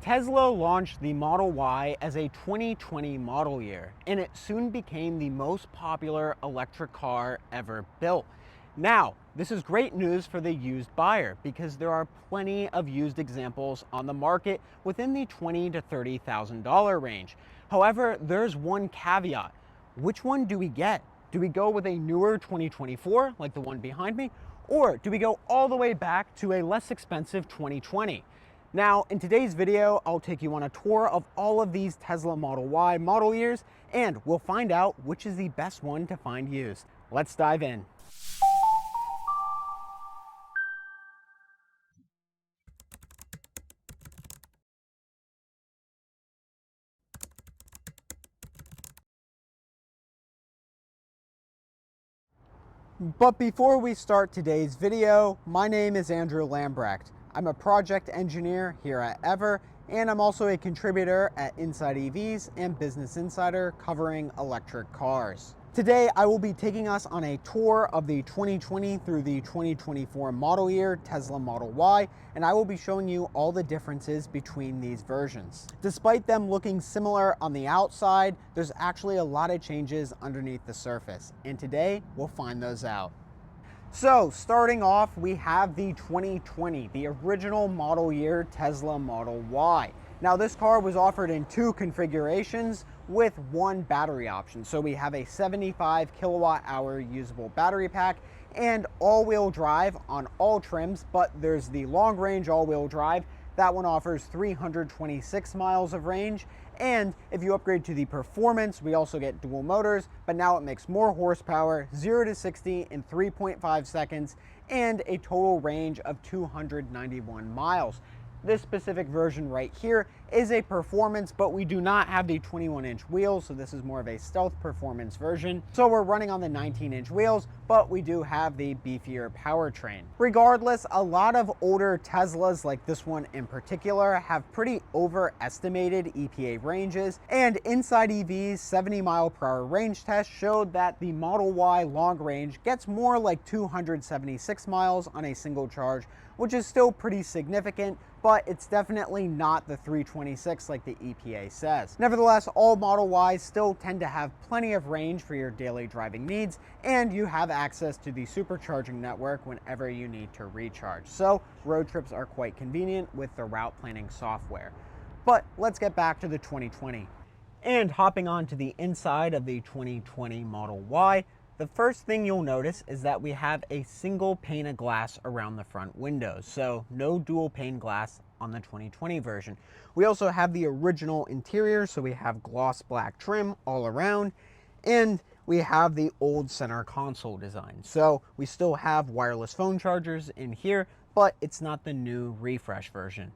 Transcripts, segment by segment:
Tesla launched the Model Y as a 2020 model year, and it soon became the most popular electric car ever built. Now, this is great news for the used buyer because there are plenty of used examples on the market within the $20,000 to $30,000 range. However, there's one caveat. Which one do we get? Do we go with a newer 2024, like the one behind me, or do we go all the way back to a less expensive 2020? Now, in today's video, I'll take you on a tour of all of these Tesla Model Y model years, and we'll find out which is the best one to find used. Let's dive in. But before we start today's video, my name is Andrew Lambrecht. I'm a project engineer here at Ever, and I'm also a contributor at Inside EVs and Business Insider covering electric cars. Today, I will be taking us on a tour of the 2020 through the 2024 model year Tesla Model Y, and I will be showing you all the differences between these versions. Despite them looking similar on the outside, there's actually a lot of changes underneath the surface, and today we'll find those out. So, starting off, we have the 2020, the original model year Tesla Model Y. Now, this car was offered in two configurations with one battery option. So we have a 75 kilowatt hour usable battery pack and all-wheel drive on all trims, but there's the long range all-wheel drive. That one offers 326 miles of range. And if you upgrade to the performance, we also get dual motors, but now it makes more horsepower, 0 to 60 in 3.5 seconds, and a total range of 291 miles. This specific version right here is a performance, but we do not have the 21-inch wheels, so this is more of a stealth performance version. So we're running on the 19-inch wheels, but we do have the beefier powertrain. Regardless, a lot of older Teslas, like this one in particular, have pretty overestimated EPA ranges, and Inside EV's 70-mile-per-hour range test showed that the Model Y long range gets more like 276 miles on a single charge, which is still pretty significant, but it's definitely not the 326 like the EPA says. Nevertheless, all Model Ys still tend to have plenty of range for your daily driving needs, and you have access to the supercharging network whenever you need to recharge. So road trips are quite convenient with the route planning software. But let's get back to the 2020. And hopping on to the inside of the 2020 Model Y, the first thing you'll notice is that we have a single pane of glass around the front windows, so no dual pane glass on the 2020 version. We also have the original interior, so we have gloss black trim all around, and we have the old center console design. So we still have wireless phone chargers in here, but it's not the new refresh version.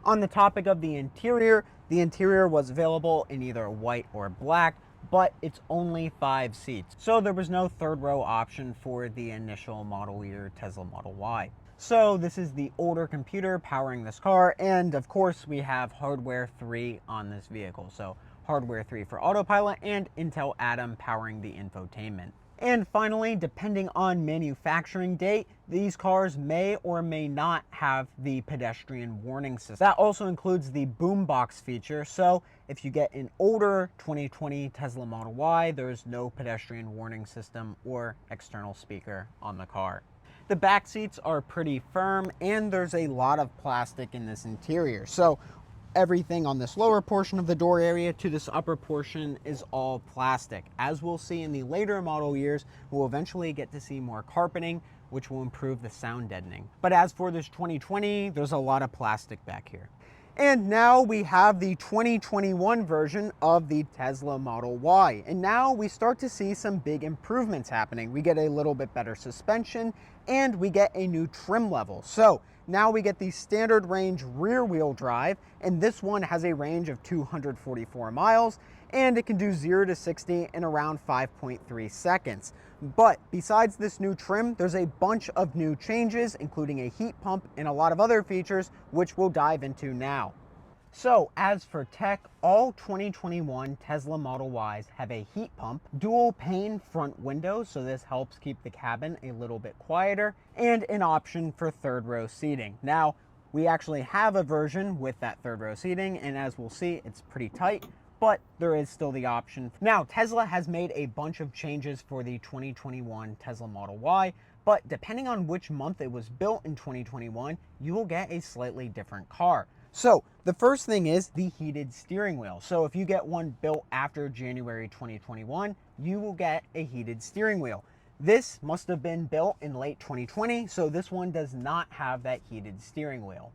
On the topic of the interior was available in either white or black, but it's only 5 seats. So there was no third row option for the initial model year Tesla Model Y. So this is the older computer powering this car, and of course we have hardware 3 on this vehicle. So hardware 3 for autopilot and Intel Atom powering the infotainment. And finally, depending on manufacturing date, these cars may or may not have the pedestrian warning system. That also includes the boombox feature, so if you get an older 2020 Tesla Model Y, there's no pedestrian warning system or external speaker on the car. The back seats are pretty firm, and there's a lot of plastic in this interior. So everything on this lower portion of the door area to this upper portion is all plastic. As we'll see in the later model years, we'll eventually get to see more carpeting, which will improve the sound deadening. But as for this 2020, there's a lot of plastic back here. And now we have the 2021 version of the Tesla Model Y. And now we start to see some big improvements happening. We get a little bit better suspension, and we get a new trim level. So now we get the standard range rear wheel drive, and this one has a range of 244 miles, and it can do 0 to 60 in around 5.3 seconds. But besides this new trim, there's a bunch of new changes, including a heat pump and a lot of other features, which we'll dive into now. So as for tech, all 2021 Tesla Model Ys have a heat pump, dual pane front windows, so this helps keep the cabin a little bit quieter, and an option for third row seating. Now, We actually have a version with that third row seating, and as we'll see, it's pretty tight, but there is still the option. Now, Tesla has made a bunch of changes for the 2021 Tesla Model Y, but depending on which month it was built in 2021, you will get a slightly different car. So the first thing is the heated steering wheel. So if you get one built after January 2021, you will get a heated steering wheel. This must have been built in late 2020, so this one does not have that heated steering wheel.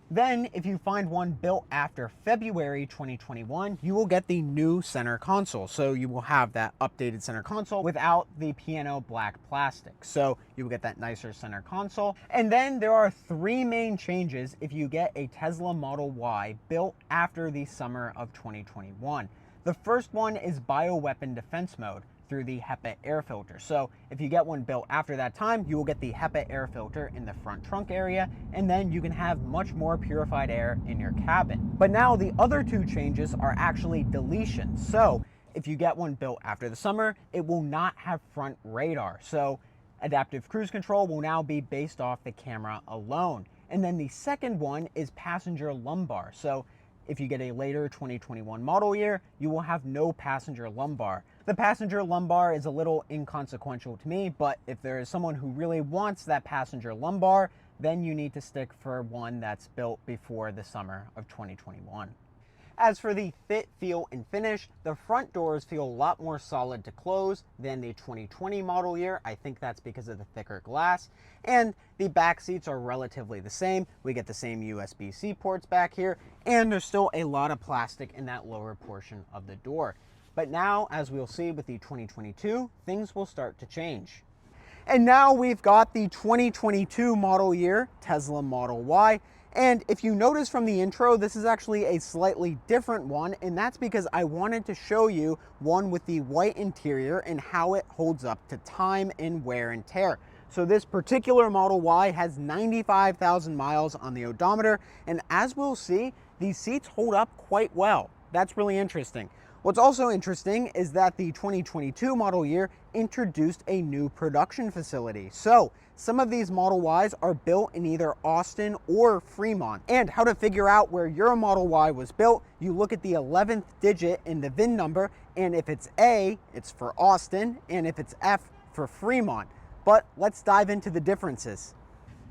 Then, if you find one built after February 2021, you will get the new center console. So you will have that updated center console without the piano black plastic. So you will get that nicer center console. And then there are three main changes if you get a Tesla Model Y built after the summer of 2021. The first one is bioweapon defense mode through the HEPA air filter. So if you get one built after that time, you will get the HEPA air filter in the front trunk area, and then you can have much more purified air in your cabin. But now the other two changes are actually deletions. So if you get one built after the summer, it will not have front radar. So adaptive cruise control will now be based off the camera alone. And then the second one is passenger lumbar. So if you get a later 2021 model year, you will have no passenger lumbar. The passenger lumbar is a little inconsequential to me, but if there is someone who really wants that passenger lumbar, then you need to stick for one that's built before the summer of 2021. As for the fit, feel, and finish, the front doors feel a lot more solid to close than the 2020 model year. I think that's because of the thicker glass. And the back seats are relatively the same. We get the same USB-C ports back here, and there's still a lot of plastic in that lower portion of the door. But now, as we'll see with the 2022, things will start to change. And now we've got the 2022 model year Tesla Model Y. And if you notice from the intro, this is actually a slightly different one, and that's because I wanted to show you one with the white interior and how it holds up to time and wear and tear. So this particular Model Y has 95,000 miles on the odometer, and as we'll see, these seats hold up quite well. That's really interesting. What's also interesting is that the 2022 model year introduced a new production facility. So some of these Model Ys are built in either Austin or Fremont. And how to figure out where your Model Y was built, you look at the 11th digit in the VIN number, and if it's A, it's for Austin, and if it's F, for Fremont. But let's dive into the differences.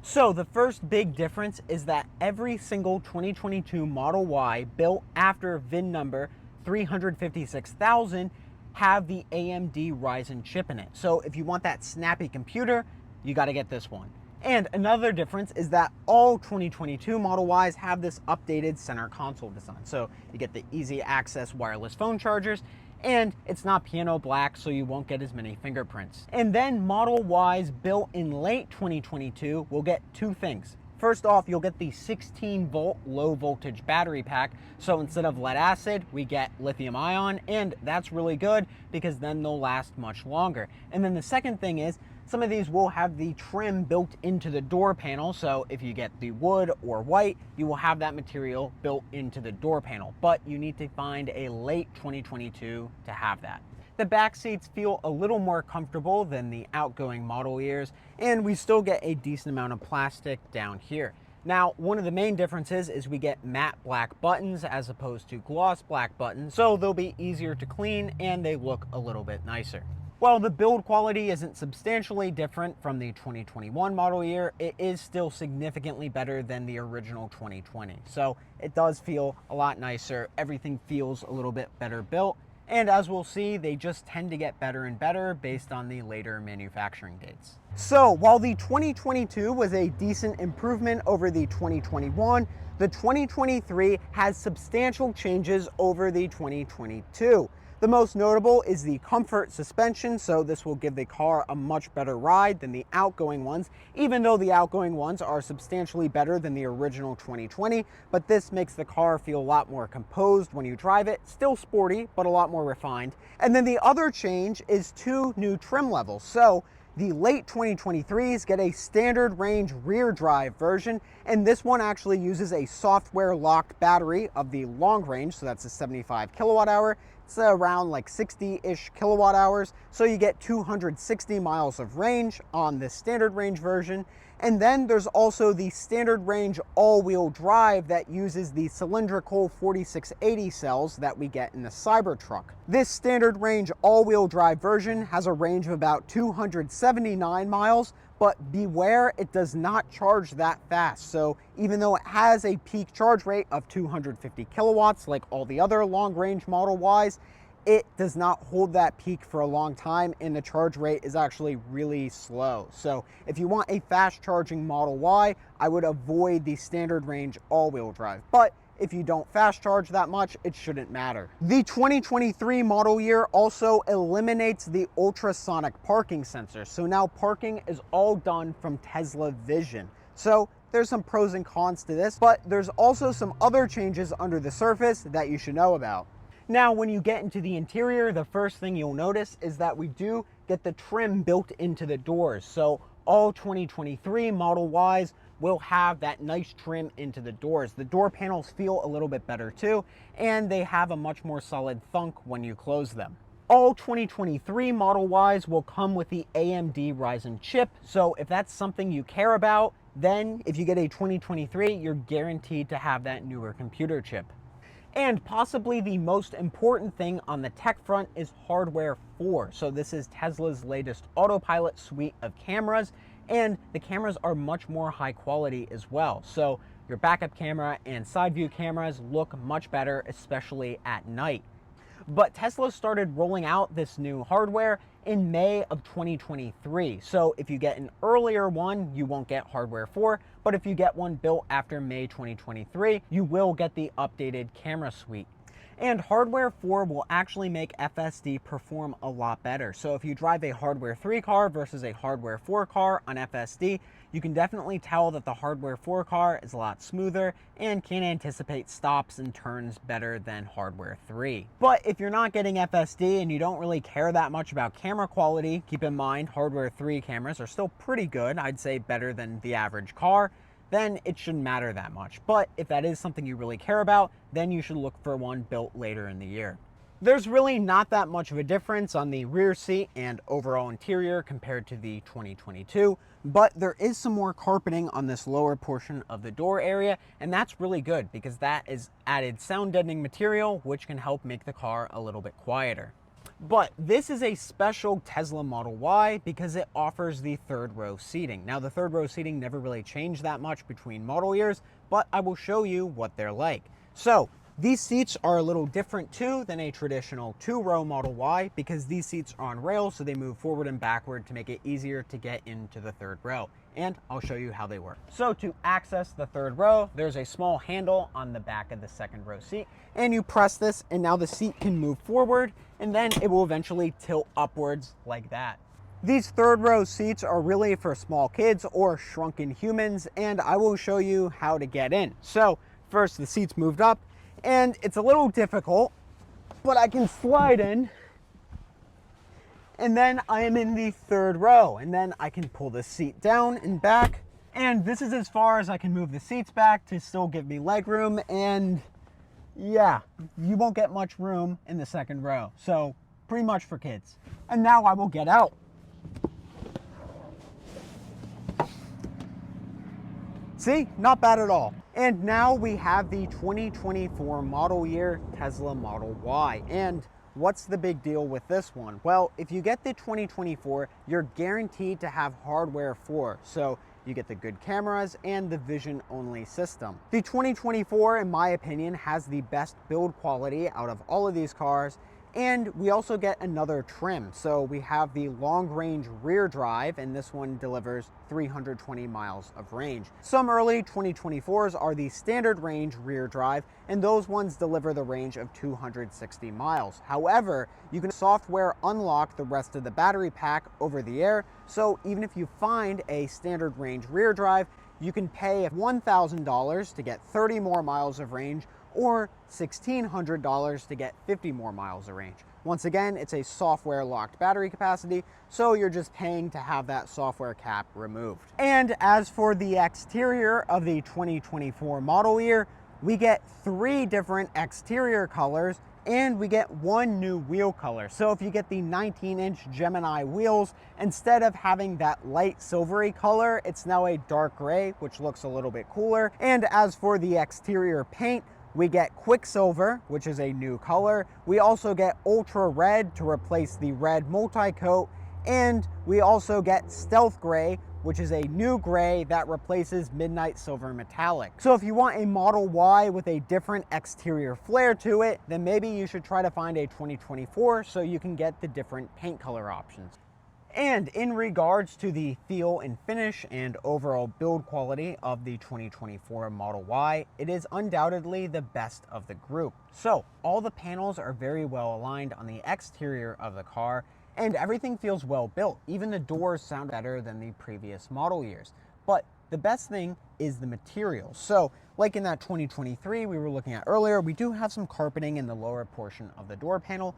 So the first big difference is that every single 2022 Model Y built after VIN number 356,000 have the AMD Ryzen chip in it. So if you want that snappy computer, you got to get this one. And another difference is that all 2022 Model Ys have this updated center console design. So you get the easy access wireless phone chargers, and it's not piano black, so you won't get as many fingerprints. And then Model Ys built in late 2022 will get two things. First off, you'll get the 16-volt low-voltage battery pack. So instead of lead acid, we get lithium ion, and that's really good because then they'll last much longer. And then the second thing is, some of these will have the trim built into the door panel. So if you get the wood or white, you will have that material built into the door panel. But you need to find a late 2022 to have that. The back seats feel a little more comfortable than the outgoing model years, and we still get a decent amount of plastic down here. Now, one of the main differences is we get matte black buttons as opposed to gloss black buttons, so they'll be easier to clean and they look a little bit nicer. While the build quality isn't substantially different from the 2021 model year, it is still significantly better than the original 2020. So it does feel a lot nicer. Everything feels a little bit better built. And as we'll see, they just tend to get better and better based on the later manufacturing dates. So while the 2022 was a decent improvement over the 2021, the 2023 has substantial changes over the 2022. The most notable is the comfort suspension, so this will give the car a much better ride than the outgoing ones, even though the outgoing ones are substantially better than the original 2020, but this makes the car feel a lot more composed when you drive it, still sporty, but a lot more refined. And then the other change is two new trim levels. So the late 2023s get a standard range rear drive version, and this one actually uses a software locked battery of the long range, so that's a 75 kilowatt hour. It's around like 60-ish kilowatt hours, so you get 260 miles of range on the standard range version. And then there's also the standard range all-wheel drive that uses the cylindrical 4680 cells that we get in the Cybertruck. This standard range all-wheel drive version has a range of about 279 miles, but beware, it does not charge that fast. So even though it has a peak charge rate of 250 kilowatts like all the other long-range Model Ys, it does not hold that peak for a long time, and the charge rate is actually really slow. So if you want a fast charging Model Y, I would avoid the standard range all-wheel drive. But if you don't fast charge that much, it shouldn't matter. The 2023 model year also eliminates the ultrasonic parking sensor. So now parking is all done from Tesla Vision. So there's some pros and cons to this, but there's also some other changes under the surface that you should know about. Now, when you get into the interior, the first thing you'll notice is that we do get the trim built into the doors. So all 2023 Model Ys will have that nice trim into the doors. The door panels feel a little bit better too, and they have a much more solid thunk when you close them. All 2023 Model Ys will come with the AMD Ryzen chip. So if that's something you care about, then if you get a 2023, you're guaranteed to have that newer computer chip. And possibly the most important thing on the tech front is hardware 4. So this is Tesla's latest autopilot suite of cameras, and the cameras are much more high quality as well. So your backup camera and side view cameras look much better, especially at night. But Tesla started rolling out this new hardware in May of 2023. So if you get an earlier one, you won't get hardware 4, but if you get one built after May 2023, you will get the updated camera suite. And hardware 4 will actually make FSD perform a lot better. So if you drive a hardware 3 car versus a hardware 4 car on FSD, you can definitely tell that the hardware 4 car is a lot smoother and can anticipate stops and turns better than hardware 3. But if you're not getting FSD and you don't really care that much about camera quality, keep in mind hardware 3 cameras are still pretty good, I'd say better than the average car, then it shouldn't matter that much. But if that is something you really care about, then you should look for one built later in the year. There's really not that much of a difference on the rear seat and overall interior compared to the 2022, but there is some more carpeting on this lower portion of the door area, and that's really good because that is added sound deadening material, which can help make the car a little bit quieter. But this is a special Tesla Model Y because it offers the third row seating. Now, the third row seating never really changed that much between model years, but I will show you what they're like. So these seats are a little different too than a traditional 2-row Model Y because these seats are on rails, so they move forward and backward to make it easier to get into the third row. And I'll show you how they work. So to access the third row, there's a small handle on the back of the second row seat, and you press this and now the seat can move forward, and then it will eventually tilt upwards like that. These third row seats are really for small kids or shrunken humans, and I will show you how to get in. So first the seat's moved up, and it's a little difficult, but I can slide in, and then I am in the third row, and then I can pull the seat down and back, and this is as far as I can move the seats back to still give me leg room. And yeah, you won't get much room in the second row, so pretty much for kids. And now I will get out. See, not bad at all. And now we have the 2024 model year Tesla Model Y. And what's the big deal with this one? Well, if you get the 2024, you're guaranteed to have hardware 4. So you get the good cameras and the vision only system. The 2024, in my opinion, has the best build quality out of all of these cars. And we also get another trim. So we have the long range rear drive, and this one delivers 320 miles of range. Some early 2024s are the standard range rear drive, and those ones deliver the range of 260 miles. However, you can software unlock the rest of the battery pack over the air. So even if you find a standard range rear drive, you can pay $1,000 to get 30 more miles of range, or $1,600 to get 50 more miles of range. Once again, it's a software locked battery capacity, so you're just paying to have that software cap removed. And as for the exterior of the 2024 model year, we get 3 different exterior colors, and we get 1 new wheel color. So if you get the 19-inch Gemini wheels, instead of having that light silvery color, it's now a dark gray, which looks a little bit cooler. And as for the exterior paint, we get Quicksilver, which is a new color. We also get Ultra Red to replace the red multi-coat, and we also get Stealth Gray, which is a new gray that replaces Midnight Silver Metallic. So if you want a Model Y with a different exterior flare to it, then maybe you should try to find a 2024 so you can get the different paint color options. And in regards to the feel and finish and overall build quality of the 2024 Model Y, it is undoubtedly the best of the group. So all the panels are very well aligned on the exterior of the car, and everything feels well built. Even the doors sound better than the previous model years. But the best thing is the material. So like in that 2023 we were looking at earlier, we do have some carpeting in the lower portion of the door panel,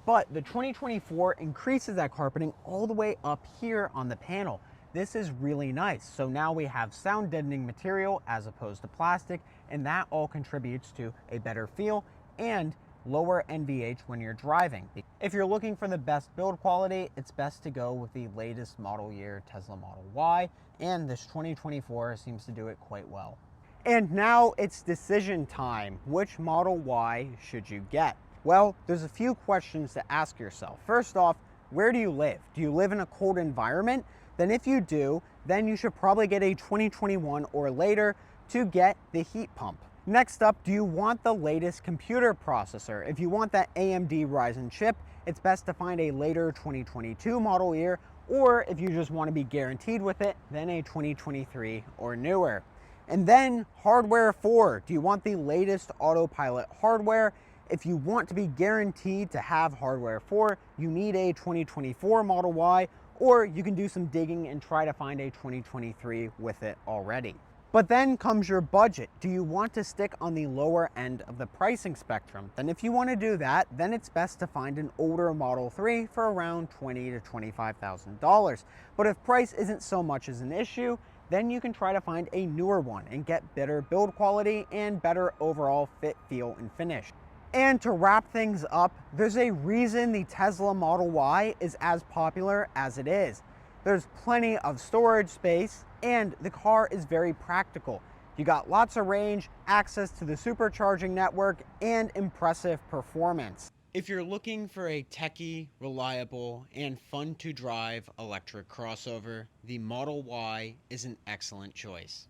but the 2024 increases that carpeting all the way up here on the panel. This is really nice. So now we have sound deadening material as opposed to plastic, and that all contributes to a better feel and lower NVH when you're driving. If you're looking for the best build quality, it's best to go with the latest model year Tesla Model Y, and this 2024 seems to do it quite well. And now it's decision time. Which Model Y should you get? Well, there's a few questions to ask yourself. First off, where do you live? Do you live in a cold environment? Then if you do, then you should probably get a 2021 or later to get the heat pump. Next up, do you want the latest computer processor? If you want that AMD Ryzen chip, it's best to find a later 2022 model year, or if you just want to be guaranteed with it, then a 2023 or newer. And then hardware 4, do you want the latest autopilot hardware? If you want to be guaranteed to have hardware 4, you need a 2024 Model Y, or you can do some digging and try to find a 2023 with it already. But then comes your budget. Do you want to stick on the lower end of the pricing spectrum? Then if you want to do that, then it's best to find an older Model 3 for around $20,000 to $25,000. But if price isn't so much as an issue, then you can try to find a newer one and get better build quality and better overall fit, feel, and finish. And to wrap things up, there's a reason the Tesla Model Y is as popular as it is. There's plenty of storage space, and the car is very practical. You got lots of range, access to the supercharging network, and impressive performance. If you're looking for a techy, reliable, and fun to drive electric crossover, the Model Y is an excellent choice.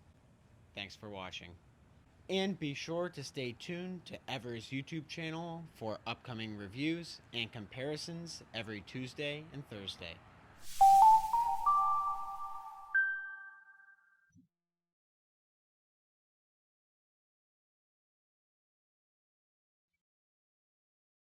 Thanks for watching. And be sure to stay tuned to Ever's YouTube channel for upcoming reviews and comparisons every Tuesday and Thursday.